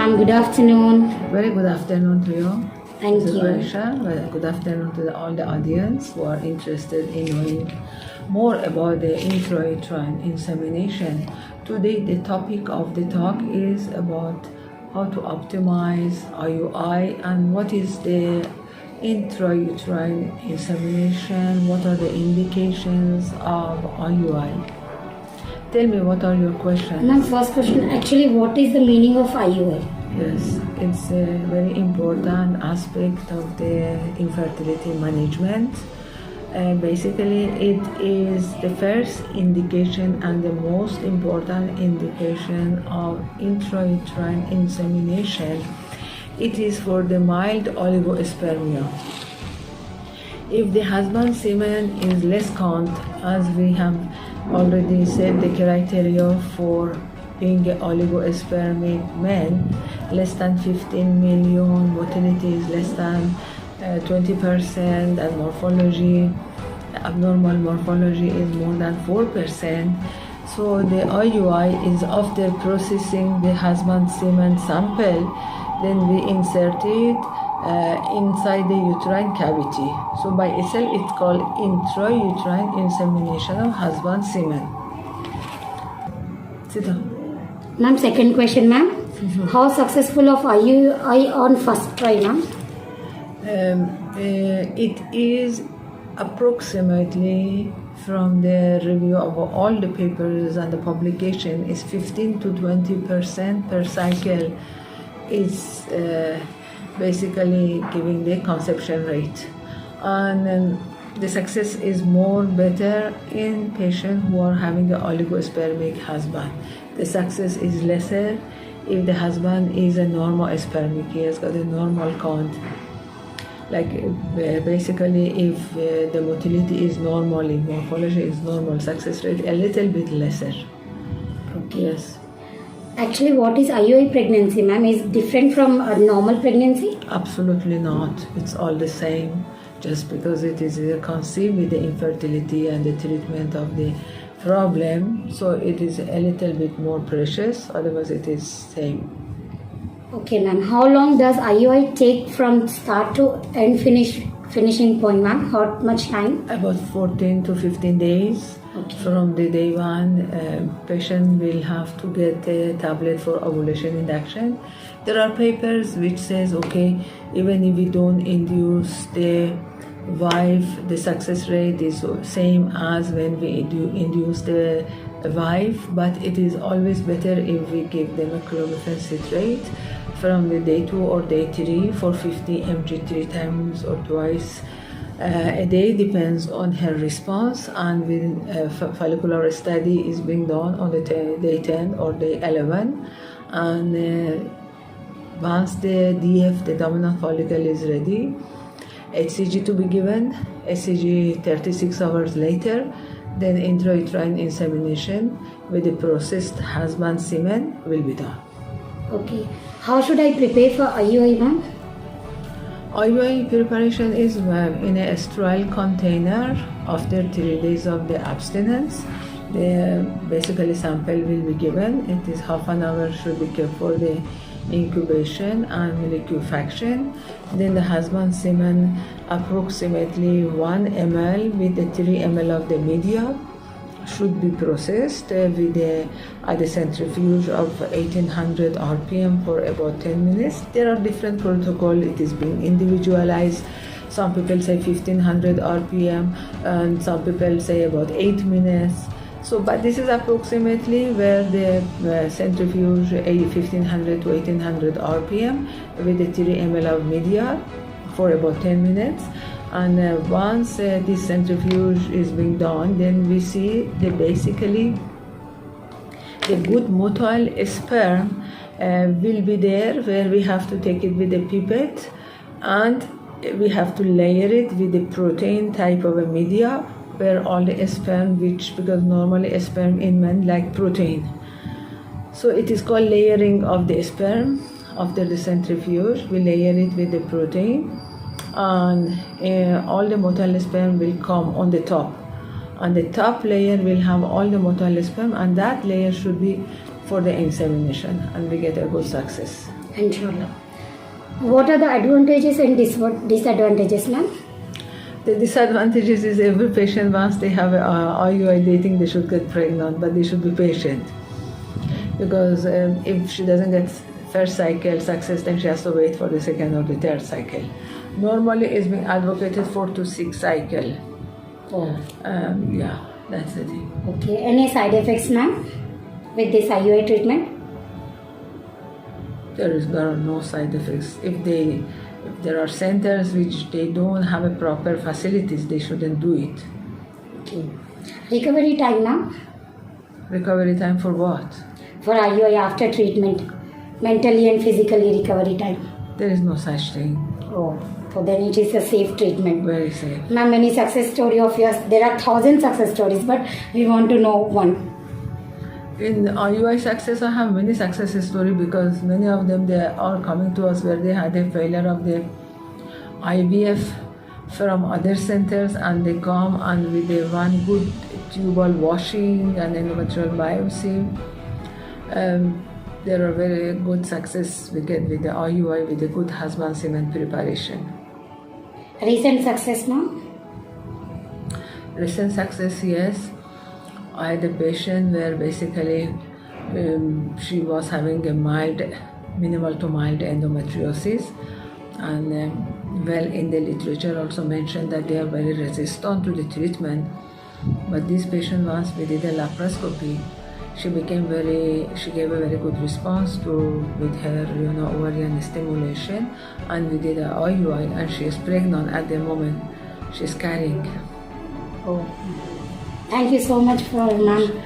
ma'am. Good afternoon. Very good afternoon to you. Thank This is you. Roya. Very good afternoon to all the audience who are interested in knowing more about the intrauterine insemination. Today, the topic of the talk is about how to optimize IUI and what is the intrauterine insemination, what are the indications of IUI. Tell me, what are your questions? Ma'am, first question. Actually, what is the meaning of IUI? Yes, it's a very important aspect of the infertility management. Basically, it is the first indication and the most important indication of intrauterine insemination. It is for the mild oligospermia. If the husband's semen is less count, as we have already said, the criteria for being an oligospermic man, less than 15 million, motility is less than 20%, and morphology, abnormal morphology is more than 4%. So the IUI is after processing the husband's semen sample, then we insert it inside the uterine cavity. So by itself it's called intrauterine insemination of husband's semen. Sit down. Ma'am, second question, ma'am. How successful of IUI on first try, ma'am? It is approximately, from the review of all the papers and the publication, is 15 to 20% per cycle is basically giving the conception rate. And the success is more better in patients who are having an oligospermic husband. The success is lesser if the husband is a normal spermic, he has got a normal count. Like basically, if the motility is normal, if morphology is normal, success rate a little bit lesser. Okay. Yes. Actually, what is IUI pregnancy, ma'am? Is different from a normal pregnancy? Absolutely not. It's all the same. Just because it is conceived with the infertility and the treatment of the problem, so it is a little bit more precious. Otherwise, it is same. Okay, ma'am. How long does IUI take from start to end finishing point, ma'am? How much time? About 14 to 15 days. Okay. From the day one, patient will have to get a tablet for ovulation induction. There are papers which says, okay, even if we don't induce the wife, the success rate is same as when we induce the wife, but it is always better if we give them a clomiphene citrate from the day 2 or day 3 for 50 mg 3 times or twice a day, depends on her response. And when follicular study is being done on the day 10 or day 11, and once the DF, the dominant follicle, is ready, HCG to be given, HCG 36 hours later, then intrauterine insemination with the processed husband semen will be done. Okay. How should I prepare for IUI, ma'am? IUI preparation is in a sterile container after 3 days of the abstinence. The basically sample will be given. It is half an hour should be kept for the incubation and liquefaction. Then the husband semen, approximately 1 ml with the 3 ml of the media, should be processed with at the centrifuge of 1800 rpm for about 10 minutes. There are different protocols. It is being individualized. Some people say 1500 rpm and some people say about 8 minutes. So, but this is approximately where the centrifuge 1500 to 1800 rpm with the 3 ml of media for about 10 minutes. And once this centrifuge is being done, then we see the basically the good motile sperm will be there, where we have to take it with a pipette and we have to layer it with the protein type of a media, where all the sperm, which because normally sperm in men like protein, so it is called layering of the sperm. After the centrifuge, we layer it with the protein, and all the motile sperm will come on the top, and the top layer will have all the motile sperm, and that layer should be for the insemination, and we get a good success. Inshallah. What are the advantages and disadvantages, ma'am? The disadvantages is every patient, once they have IUI, they think they should get pregnant, but they should be patient. Because if she doesn't get first cycle success, then she has to wait for the second or the third cycle. Normally, it's been advocated 4 to 6 cycle. Oh. Yeah, that's the thing. Okay. Any side effects, ma'am, with this IUI treatment? There are no side effects. If there are centers which they don't have a proper facilities, they shouldn't do it. Okay. Recovery time, ma'am, Recovery time for what? for IUI after treatment, mentally and physically recovery time. There is no such thing. Oh, so then it is a safe treatment. Very safe. Ma'am, any success story of yours? There are 1,000 success stories, but we want to know one. In IUI success, I have many success stories because many of them they are coming to us where they had a failure of the IVF from other centers, and they come and with a one good tubal washing and endometrial biopsy. There are very good success we get with the IUI with a good husband semen preparation. Recent success, ma'am? Recent success, yes. I had a patient where basically she was having a minimal to mild endometriosis, and well, in the literature also mentioned that they are very resistant to the treatment. But this patient, once we did a laparoscopy, she gave a very good response with her ovarian stimulation, and we did a IUI, and she is pregnant at the moment. She's carrying. Oh. Thank you so much for, ma'am,